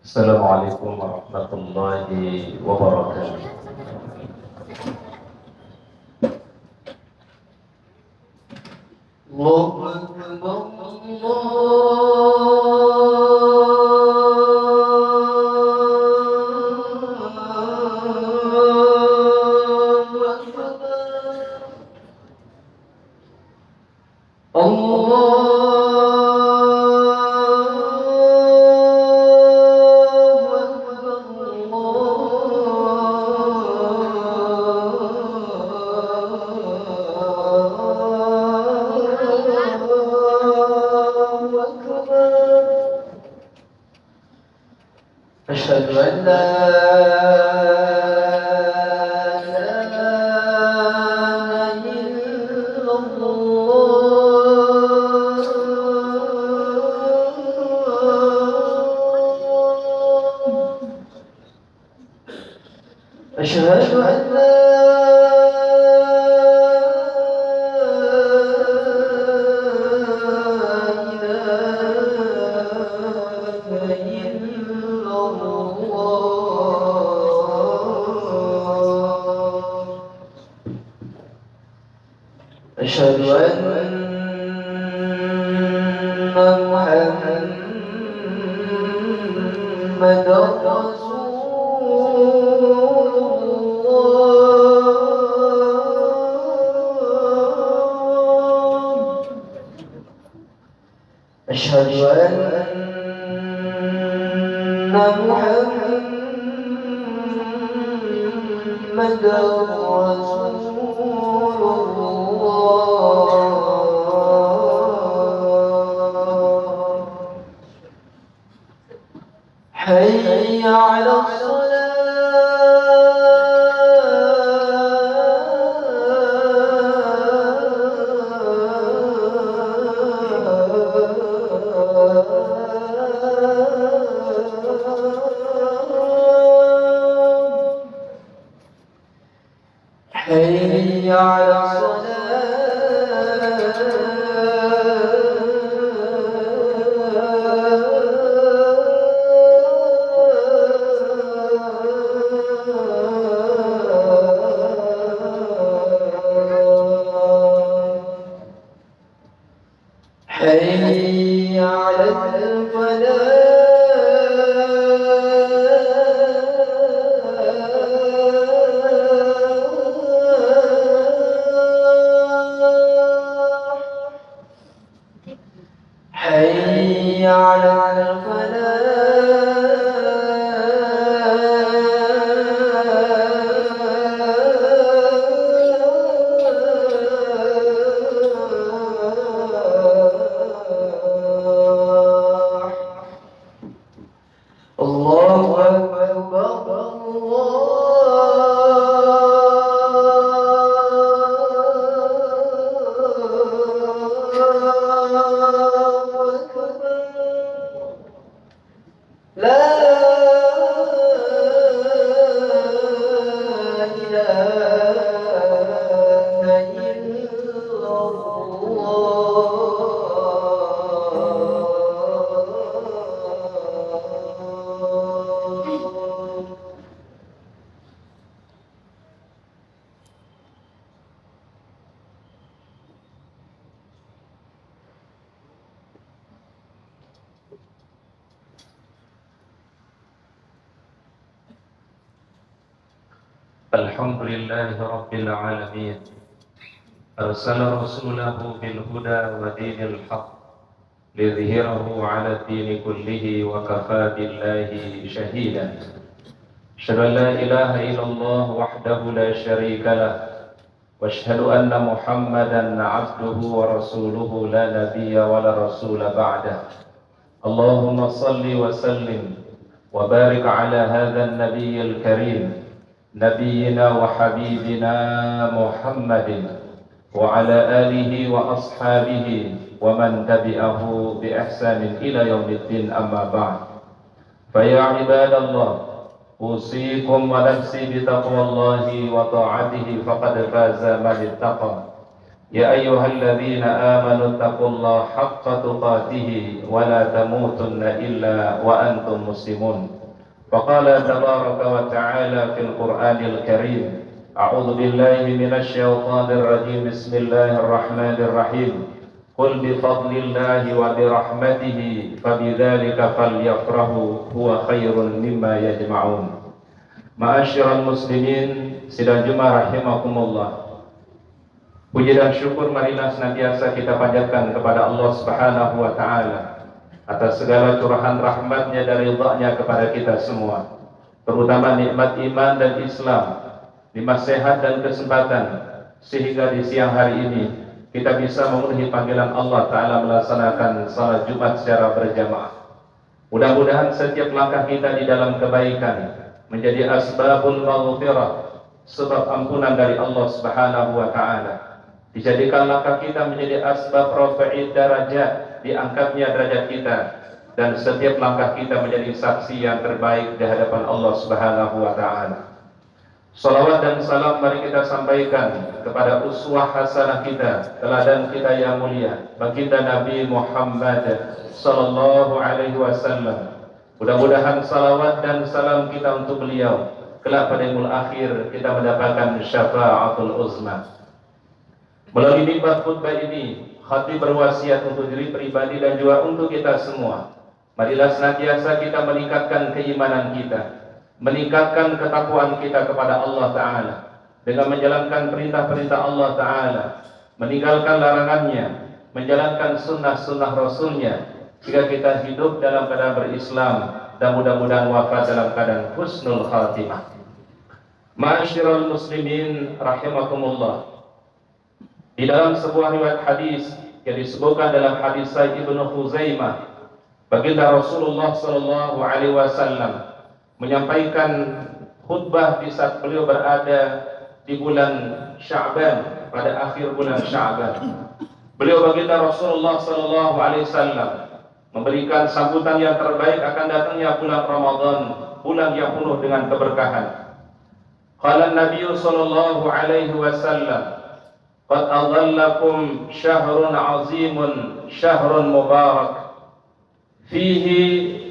Assalamualaikum warahmatullahi wabarakatuh. Allahu Akbar, أشهد أن لا إله إلا الله. أشهد أن لا إله إلا الله. أشهد أن محمدا رسول الله. أشهد أن محمدا رسول الله. حي على الصلاة. حي على الصلاة. حي على الفلاح. حي على الفلاح. الله أكبر، الله أكبر. لا إله إلا الله. الحمد لله رب العالمين، أرسل رسوله بالهدى ودين الحق ليظهره على الدين كله وكفى بالله شهيدا. أشهد أن لا إله إلا الله وحده لا شريك له، وأشهد أن محمدا عبده ورسوله لا نبي ولا رسول بعده. اللهم صل وسلم وبارك على هذا النبي الكريم، نبينا وحبيبنا محمد وعلى آله وأصحابه ومن تبعه بإحسان إلى يوم الدين. أما بعد، فيا عباد الله، أوصيكم ونفسي بتقوى الله وطاعته، فقد فاز من اتقى. يا أيها الذين آمنوا اتقوا الله حق تقاته ولا تموتن إلا وأنتم مسلمون. وقال تبارك وتعالى في القرآن الكريم: أعوذ بالله من الشيطان الرجيم. بسم الله الرحمن الرحيم. قل بفضل الله وبرحمته فبذلك فليفرحوا هو خير مما يجمعون. Ma'asyiral muslimin, sidang Jumat rahimakumullah. Puji dan syukur marilah senantiasa kita panjatkan kepada Allah Subhanahu wa taala atas segala curahan rahmatnya dan ridha-Nya kepada kita semua, terutama nikmat iman dan Islam, nikmat sehat dan kesempatan, sehingga di siang hari ini kita bisa memenuhi panggilan Allah taala melaksanakan salat Jumat secara berjamaah. Mudah-mudahan setiap langkah kita di dalam kebaikan menjadi asbabul maghfirah, sebab ampunan dari Allah Subhanahu wa taala. Dijadikan langkah kita menjadi asbab rafi'id darajat, diangkatnya derajat kita, dan setiap langkah kita menjadi saksi yang terbaik di hadapan Allah Subhanahu wa taala. Salawat dan salam mari kita sampaikan kepada uswah hasanah kita, teladan kita yang mulia, baginda Nabi Muhammad sallallahu alaihi wasallam. Mudah-mudahan salawat dan salam kita untuk beliau kelak pada yaumul akhir kita mendapatkan syafaatul uzma. Melalui mimbar khutbah ini, khatib berwasiat untuk diri pribadi dan juga untuk kita semua. Marilah senantiasa kita meningkatkan keimanan kita, meningkatkan ketakwaan kita kepada Allah Ta'ala, dengan menjalankan perintah-perintah Allah Ta'ala, meninggalkan larangannya, menjalankan sunnah-sunnah Rasulnya, sehingga kita hidup dalam keadaan berislam dan mudah-mudahan wafat dalam keadaan husnul khatimah. Ma'asyiral muslimin rahimakumullah. Di dalam sebuah riwayat hadis yang disebutkan dalam hadis Sa'id Ibnu Khuzaimah, baginda Rasulullah sallallahu alaihi wasallam menyampaikan khutbah di saat beliau berada di bulan Sya'ban, pada akhir bulan Sya'ban. Beliau baginda Rasulullah sallallahu alaihi wasallam memberikan sambutan yang terbaik akan datangnya bulan Ramadan, bulan yang penuh dengan keberkahan. Qala Nabi sallallahu alaihi wasallam: "Qad adhallakum syahrun 'azimun, syahrun mubarak, fihi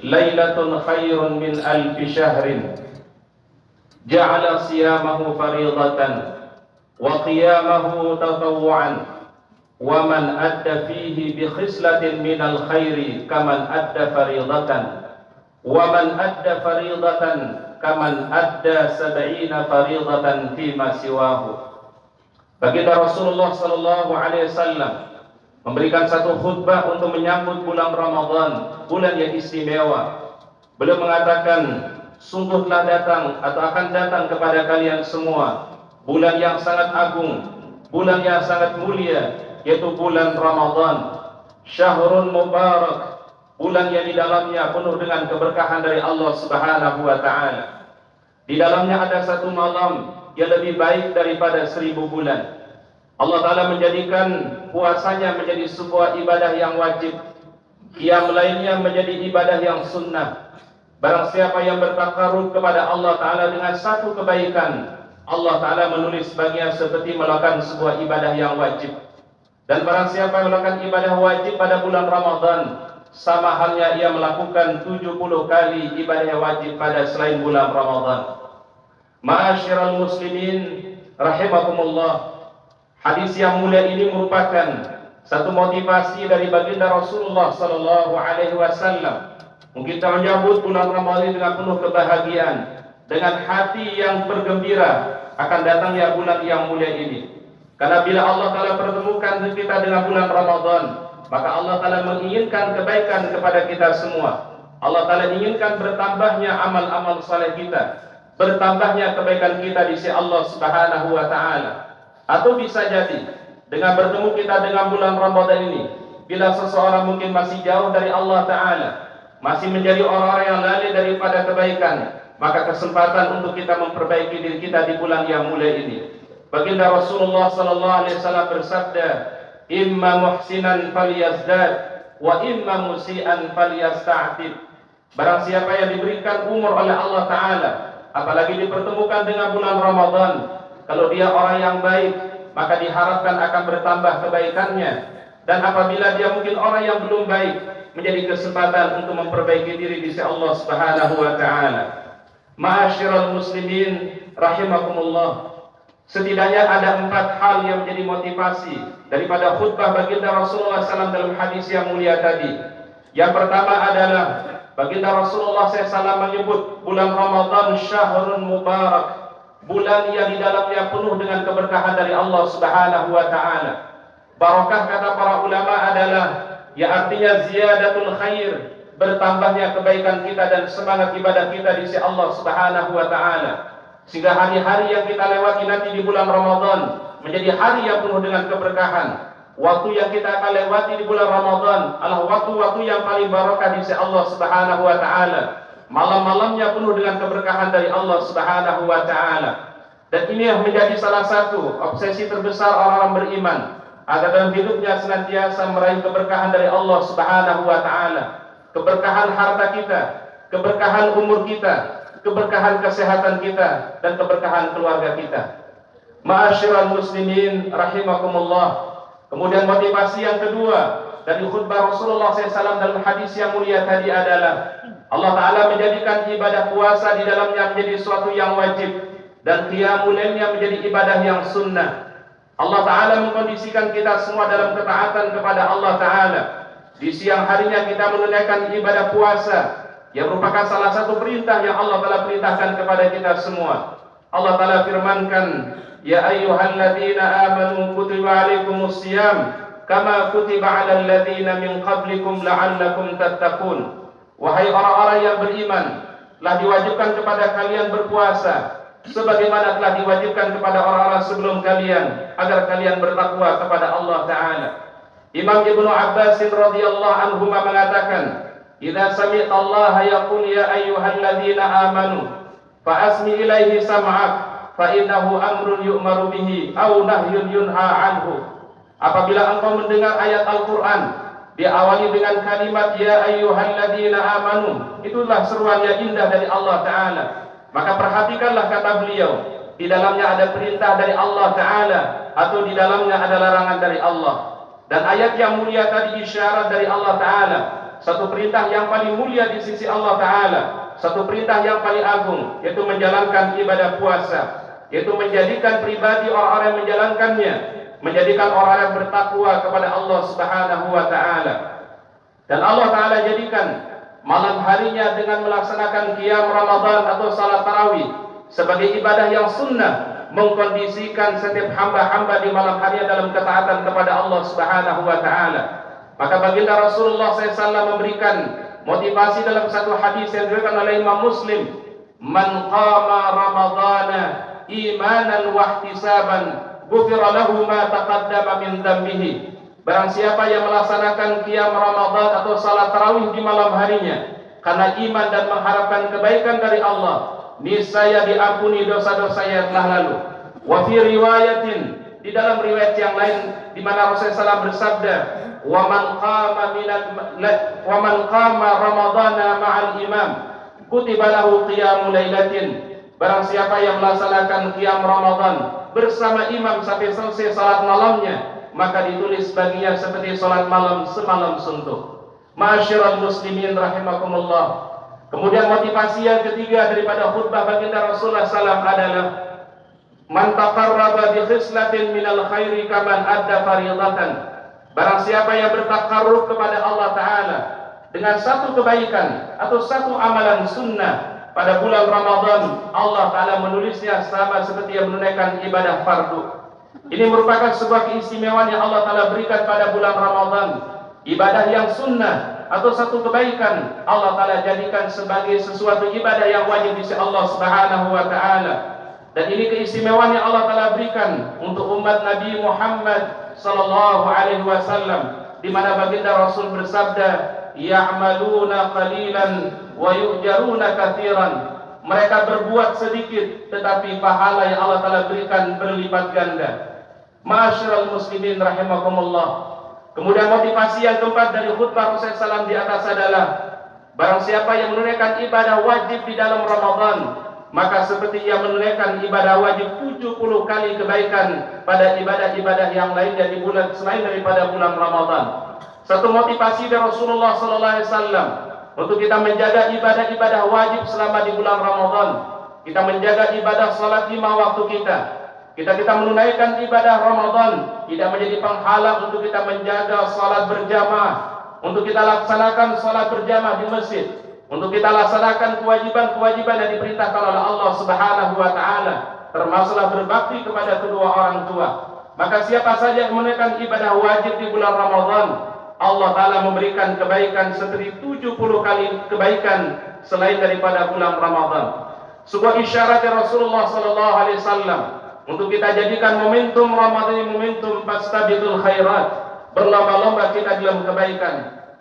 lailatun khairun min alfi syahrin, ja'ala siyamahu fariidatan wa qiyamahu tatawwu'an, wa man adda fihi bi khislatin minal khairi kaman adda fariidatan, wa man adda fariidatan kaman adda sab'ina fariidatan fima siwahu." Baginda Rasulullah sallallahu alaihi wasallam memberikan satu khutbah untuk menyambut bulan Ramadan, bulan yang istimewa. Beliau mengatakan, sungguh telah datang atau akan datang kepada kalian semua bulan yang sangat agung, bulan yang sangat mulia, yaitu bulan Ramadan. Syahrun mubarak, bulan yang di dalamnya penuh dengan keberkahan dari Allah Subhanahu wa taala. Di dalamnya ada satu malam yang lebih baik daripada 1000 bulan. Allah Ta'ala menjadikan puasanya menjadi sebuah ibadah yang wajib, qiyam lainnya menjadi ibadah yang sunnah. Barang siapa yang bertakarub kepada Allah Ta'ala dengan satu kebaikan, Allah Ta'ala menulis baginya seperti melakukan sebuah ibadah yang wajib. Dan barang siapa yang melakukan ibadah wajib pada bulan Ramadan, sama halnya ia melakukan 70 kali ibadah wajib pada selain bulan Ramadan. Ma'asyiral muslimin rahimakumullah, hadis yang mulia ini merupakan satu motivasi dari baginda Rasulullah sallallahu alaihi wasallam untuk kita menyambut bulan Ramadan dengan penuh kebahagiaan, dengan hati yang bergembira akan datangnya bulan yang mulia ini. Karena bila Allah Ta'ala pertemukan kita dengan bulan Ramadan, maka Allah Ta'ala menginginkan kebaikan kepada kita semua. Allah Ta'ala inginkan bertambahnya amal-amal saleh kita, bertambahnya kebaikan kita di sisi Allah Subhanahu wa taala. Atau bisa jadi dengan bertemu kita dengan bulan Ramadan ini, bila seseorang mungkin masih jauh dari Allah Ta'ala, masih menjadi orang-orang yang lalai daripada kebaikan, maka kesempatan untuk kita memperbaiki diri kita di bulan yang mulia ini. Baginda Rasulullah sallallahu alaihi wasallam bersabda, "Imma muhsinan falyazdad wa imma musian falyasta'tib." Barang siapa yang diberikan umur oleh Allah Ta'ala, apalagi dipertemukan dengan bulan Ramadan, kalau dia orang yang baik, maka diharapkan akan bertambah kebaikannya. Dan apabila dia mungkin orang yang belum baik, menjadi kesempatan untuk memperbaiki diri di sisi Allah Subhanahu wa taala. Ma'asyiral muslimin rahimakumullah. Setidaknya ada 4 hal yang menjadi motivasi daripada khutbah baginda Rasulullah SAW dalam hadis yang mulia tadi. Yang pertama adalah baginda Rasulullah SAW menyebut bulan Ramadan syahrun mubarak, bulan yang di dalamnya penuh dengan keberkahan dari Allah Subhanahu wa taala. Barakah kata para ulama adalah ya artinya ziyadatul khair, bertambahnya kebaikan kita dan semangat ibadah kita di sisi Allah Subhanahu wa taala. Sehingga hari-hari yang kita lewati nanti di bulan Ramadan menjadi hari yang penuh dengan keberkahan. Waktu yang kita akan lewati di bulan Ramadan adalah waktu-waktu yang paling barakah di sisi Allah Subhanahu wa taala. Malam-malamnya penuh dengan keberkahan dari Allah Subhanahu wa taala. Dan ini yang menjadi salah satu obsesi terbesar orang-orang beriman, agar dalam hidupnya senantiasa meraih keberkahan dari Allah Subhanahu wa taala. Keberkahan harta kita, keberkahan umur kita, keberkahan kesehatan kita, dan keberkahan keluarga kita. Ma'asyiral muslimin rahimakumullah. Kemudian motivasi yang kedua dari khutbah Rasulullah SAW dalam hadis yang mulia tadi adalah Allah Ta'ala menjadikan ibadah puasa di dalamnya menjadi suatu yang wajib, dan qiyamul lailnya menjadi ibadah yang sunnah. Allah Ta'ala mengkondisikan kita semua dalam ketaatan kepada Allah Ta'ala. Di siang harinya kita menunaikan ibadah puasa, yang merupakan salah satu perintah yang Allah Ta'ala perintahkan kepada kita semua. Allah Ta'ala firmankan, ya ayyuhalladzina amanu kutiba alaikumus siyam kama kutiba alal ladzina min qablikum la'allakum tattaqun. Wahai orang-orang yang beriman, telah diwajibkan kepada kalian berpuasa sebagaimana telah diwajibkan kepada orang-orang sebelum kalian, agar kalian bertakwa kepada Allah Ta'ala. Imam Ibnu Abbas radhiyallahu anhu mengatakan, idza sami'tallaha yaqul ya ayyuhalladzina amanu fa asmi ilaihi sam'ak fa innahu amrun yu'maru bihi aw nahyun yunha anhu. Apabila engkau mendengar ayat Al-Qur'an diawali dengan kalimat ya ayyuhalladzina amanu, itulah seruan yang indah dari Allah Ta'ala. Maka perhatikanlah kata beliau, di dalamnya ada perintah dari Allah Ta'ala atau di dalamnya ada larangan dari Allah. Dan ayat yang mulia tadi isyarat dari Allah Ta'ala, satu perintah yang paling mulia di sisi Allah Ta'ala, satu perintah yang paling agung, yaitu menjalankan ibadah puasa, yaitu menjadikan pribadi orang-orang yang menjalankannya menjadikan orang yang bertakwa kepada Allah Subhanahu wa taala. Dan Allah Ta'ala jadikan malam harinya dengan melaksanakan qiyam Ramadan atau salat tarawih sebagai ibadah yang sunnah, mengkondisikan setiap hamba-hamba di malam harinya dalam ketaatan kepada Allah Subhanahu wa taala. Maka baginda Rasulullah SAW memberikan motivasi dalam satu hadis yang diriwayatkan oleh Imam Muslim, man qama ramadhana imanan wa ihtisaban ghufira lahu ma taqaddama min dhanbihi. Barang siapa yang melaksanakan qiyam Ramadan atau salat tarawih di malam harinya karena iman dan mengharapkan kebaikan dari Allah, niscaya diampuni dosa-dosa yang telah lalu. Wa fi riwayatin, di dalam riwayat yang lain di mana Rasulullah SAW bersabda, wa man qama ramadhana ma'al imam kutiba lahu qiyamul lailatin. Barang siapa yang melaksanakan qiyam Ramadan bersama imam sampai selesai salat malamnya, maka ditulis baginya seperti salat malam semalam suntuk. Ma'asyiral muslimin rahimakumullah. Kemudian motivasi yang ketiga daripada khutbah baginda Rasulullah SAW adalah man taqarraba bi khislatin minal khairi kaman adda fardatan. Barang siapa yang bertakarrub kepada Allah Ta'ala dengan satu kebaikan atau satu amalan sunnah pada bulan Ramadan, Allah Ta'ala menulisnya sama seperti yang menunaikan ibadah fardu. Ini merupakan sebuah keistimewaan yang Allah Ta'ala berikan pada bulan Ramadan. Ibadah yang sunnah atau satu kebaikan Allah Ta'ala jadikan sebagai sesuatu ibadah yang wajib di sisi Allah Subhanahu wa Ta'ala. Dan ini keistimewaan yang Allah Ta'ala berikan untuk umat Nabi Muhammad sallallahu alaihi wasallam, di mana baginda Rasul bersabda, ya'maluna qalilan wa yu'jaruna katsiran. Mereka berbuat sedikit tetapi pahala yang Allah Ta'ala berikan berlipat ganda. Ma'asyiral muslimin rahimakumullah. Kemudian motivasi yang keempat dari khutbah Rasulullah SAW di atas adalah barang siapa yang menunaikan ibadah wajib di dalam Ramadan, maka seperti ia menunaikan ibadah wajib 70 kali kebaikan pada ibadah-ibadah yang lainnya di bulan selain daripada bulan Ramadan. Satu motivasi dari Rasulullah sallallahu alaihi wasallam untuk kita menjaga ibadah-ibadah wajib selama di bulan Ramadan. Kita menjaga ibadah salat 5 waktu kita. Kita menunaikan ibadah Ramadan tidak menjadi penghalang untuk kita menjaga salat berjamaah, untuk kita laksanakan salat berjamaah di masjid, untuk kita laksanakan kewajiban-kewajiban yang diperintahkan oleh Allah Subhanahu wa taala, termasuklah berbakti kepada kedua orang tua. Maka siapa saja yang menunaikan ibadah wajib di bulan Ramadan, Allah taala memberikan kebaikan seperti 70 kali kebaikan selain daripada bulan Ramadan. Sebuah isyarat dari Rasulullah sallallahu alaihi wasallam untuk kita jadikan momentum Ramadan ini momentum fastabiqul khairat, berlomba-lomba kita dalam kebaikan.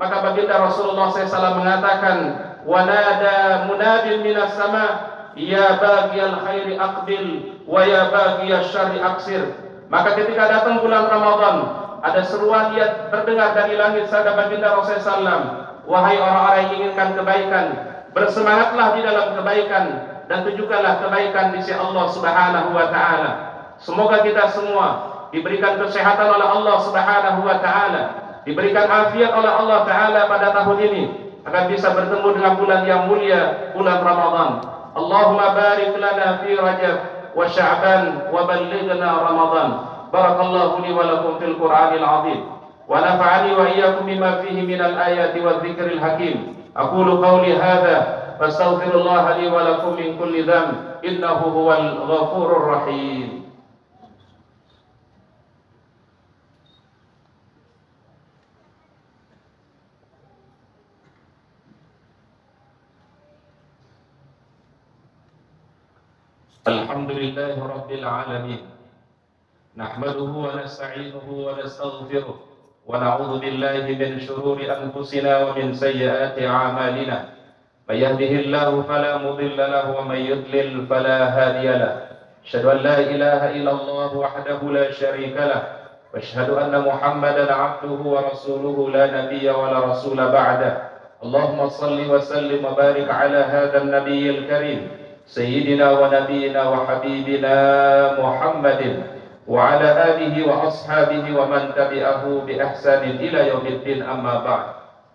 Maka baginda Rasulullah SAW mengatakan, wanada munadin minas sama, ya bagiyal khairi aqbil wa ya bagiyal syarri aqsir. Maka ketika datang bulan Ramadan, ada seruan yang terdengar dari langit sabda baginda Rasulullah SAW, wahai orang-orang yang inginkan kebaikan, bersemangatlah di dalam kebaikan dan tunjukkanlah kebaikan di sisi Allah Subhanahu wa taala. Semoga kita semua diberikan kesehatan oleh Allah Subhanahu wa taala, diberikan afiat oleh Allah taala pada tahun ini akan bisa bertemu dengan bulan yang mulia, bulan Ramadan. Allahumma barik lana fi Rajab wa Sya'ban wa ballighna Ramadan. Barakallahu li wa lakum fil Qur'anil 'azim wa nafa'ani wa iyyakum bima fihi minal ayati wadh-dhikril hakim. Aqulu qawli hadza fastaghfirullah li wa lakum min kulli dhanb innahu huwal ghafurur rahim. Alhamdulillahi rabbil alamin. Nahmaduhu wa nasta'inuhu wa nastaghfiruh wa na'udzu billahi min shururi anfusina wa min sayyiati a'malina. May yahdihillahu fala mudilla lahu wa may yudlil fala hadiya lahu. Asyhadu an la ilaha illallah wahdahu la syarika lahu wa asyhadu anna Muhammadan 'abduhu wa rasuluhu la nabiyya wa la rasula ba'da. Allahumma shalli wa sallim wa barik ala hadzal nabiyyil karim sayyidina wa nabiyyina wa habibina Muhammadin wa ala alihi wa ashabihi wa man tabi'ahu bi ihsanin ila yaumiddin, amma ba'd.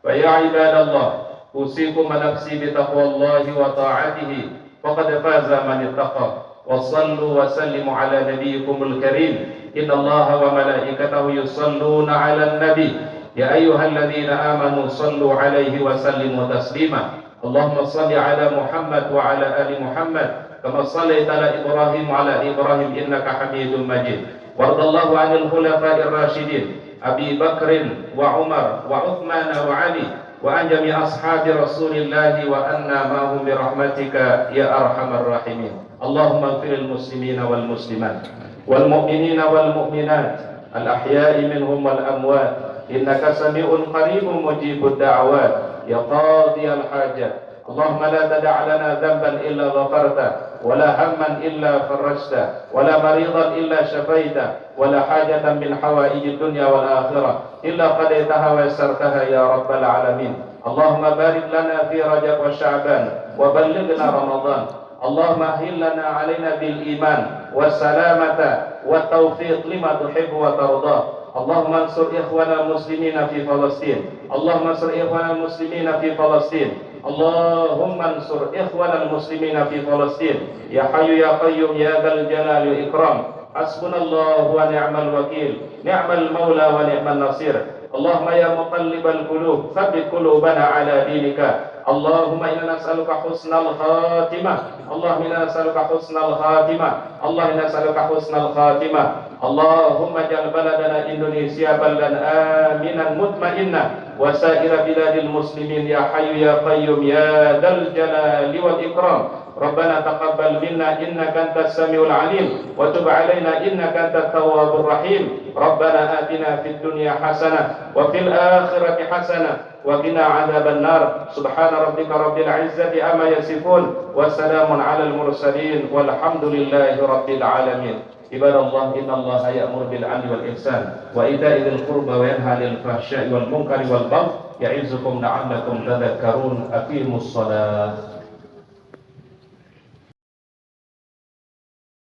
Wa ya ibadallah, usikum wa nafsi bi taqwallahi wa ta'atihi faqad faza man ittaqa. Wa sallu wa sallimu ala nabiyyikumul karim. Innallaha wa malaikatahu yusalluna 'alan nabi. Ya ayyuhalladzina amanu sallu 'alaihi wa sallimu taslima. Allahumma salli ala Muhammad wa ala ali Muhammad kama shallaita ala Ibrahim wa ala Ibrahim innaka Hamidum Majid. Wardallahu 'anil khulafa'ir rasyidin Abi Bakrin wa Umar wa Uthman wa Ali wa an jami' ashabi Rasulillah wa anna ma'hum bi rahmatika ya arhamar rahimin. Allahumma ighfir lil muslimina wal muslimat wal mu'minina wal mu'minat al ahya'i minhum wal amwat innaka sami'un qaribun mujibud da'awat ya qadiyal hajat. Allahumma la tada' lana dhanban illa ghafarta wa la hamman illa farajta wa la maridan illa shafaita wa la hajatan min hawaijid dunya wal akhirah illa qadaitaha wa yassartaha ya rabbal alamin. Allahumma barik lana fi Rajab wa Sya'ban wa ballighna Ramadan. Allahumma ahil lana alaina bil iman was salamata wat taufiq lima tuhibbu wa tarda. Allahumma ansur ikhwana muslimina fi Palestin. Allahumma ansur ikhwana muslimina fi Palestin. Allahumma ansur ikhwana muslimina fi Palestin. Ya Hayyu ya Qayyum ya Dzal Jalali wal Ikram. Hasbunallahu wa ni'mal wakil. Ni'mal maula wa ni'man nasir. Allahumma ya muqallibal qulub, tsabbit qulubana ala dinika. Allahumma inna nas'aluka husnal khatimah. Allahumma inna nas'aluka husnal khatimah. Allahumma inna nas'aluka husnal khatimah. Allahumma ja'al baladana Indonesia baldan aminan mutmainna wa sa'ira biladil muslimin ya Hayyu ya Qayyum ya Dzal Jalali wal Ikram. Rabbana taqabbal minna innaka antas samiul alim wa tub alaina innaka antat tawwabur rahim. Rabbana atina fid dunya hasanah wa fil akhirati hasanah wa qina adzaban nar. Subhana rabbika rabbil izzati amma yasifun wa salamun alal mursalin walhamdulillahi rabbil alamin. Ibadallah, innallaha ya'muru bil 'adli wal ihsan wa ita'i dzil qurba wa yanha 'anil fahsya'i wal munkari wal baghi ya'izukum la'allakum tadhakkarun. Aqimus shalah.